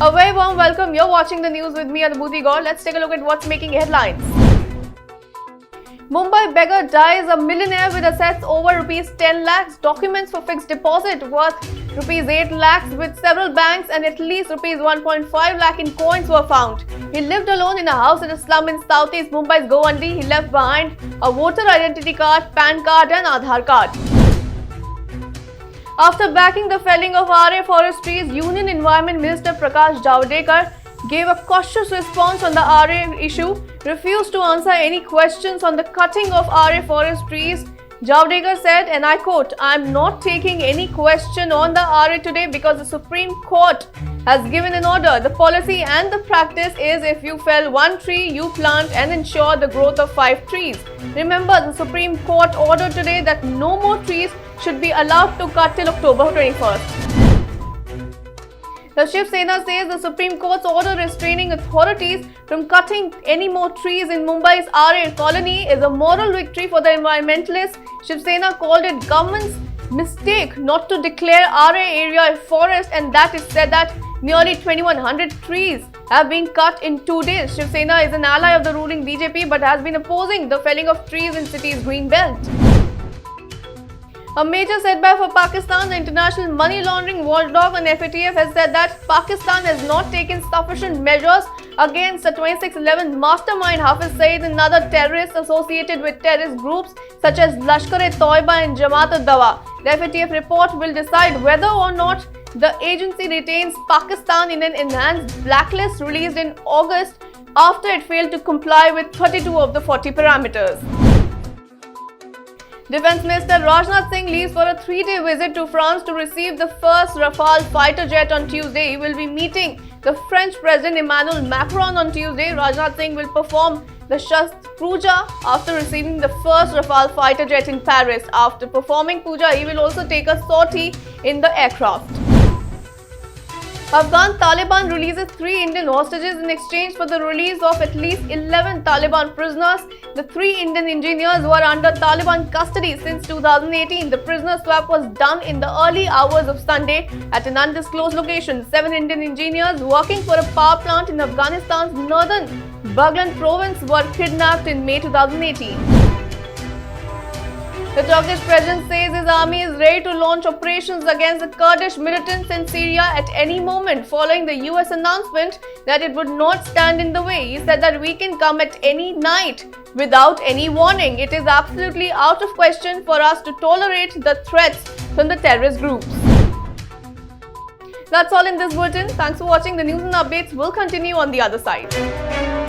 A very warm welcome. You're watching the news with me, Adibhuti Gaur. Let's take a look at what's making headlines. Mumbai beggar dies a millionaire with assets over rupees 10 lakhs. Documents for fixed deposit worth rupees 8 lakhs with several banks and at least rupees 1.5 lakh in coins were found. He lived alone in a house in a slum in southeast Mumbai's Govandi. He left behind a voter identity card, PAN card and Aadhaar card. After backing the felling of RA forest trees, Union Environment Minister Prakash Javadekar gave a cautious response on the RA issue, refused to answer any questions on the cutting of RA forest trees. Javadekar said, and I quote, "I am not taking any question on the RA today because the Supreme Court has given an order. The policy and the practice is if you fell one tree, you plant and ensure the growth of 5 trees. Remember, the Supreme Court ordered today that no more trees should be allowed to cut till October 21st. The Shiv Sena says the Supreme Court's order restraining authorities from cutting any more trees in Mumbai's RA colony is a moral victory for the environmentalists. Shiv Sena called it government's mistake not to declare RA area a forest, and that is said that nearly 2100 trees have been cut in 2 days. Shiv Sena is an ally of the ruling BJP but has been opposing the felling of trees in city's green belt. A major setback for Pakistan. The international money laundering watchdog and FATF has said that Pakistan has not taken sufficient measures against the 2611 mastermind Hafiz Saeed and other terrorists associated with terrorist groups such as Lashkar-e-Toiba and Jamaat-ud-Dawa. The FATF report will decide whether or not the agency retains Pakistan in an enhanced blacklist released in August after it failed to comply with 32 of the 40 parameters. Defence Minister Rajnath Singh leaves for a 3-day visit to France to receive the first Rafale fighter jet on Tuesday. He will be meeting the French President Emmanuel Macron on Tuesday. Rajnath Singh will perform the Shastra Puja after receiving the first Rafale fighter jet in Paris. After performing puja, he will also take a sortie in the aircraft. Afghan Taliban releases 3 Indian hostages in exchange for the release of at least 11 Taliban prisoners. The 3 Indian engineers were under Taliban custody since 2018. The prisoner swap was done in the early hours of Sunday at an undisclosed location. 7 Indian engineers working for a power plant in Afghanistan's northern Baghlan province were kidnapped in May 2018. The Turkish president says his army is ready to launch operations against the Kurdish militants in Syria at any moment following the US announcement that it would not stand in the way. He said that we can come at any night without any warning. It is absolutely out of question for us to tolerate the threats from the terrorist groups. That's all in this bulletin. Thanks for watching. The news and updates will continue on the other side.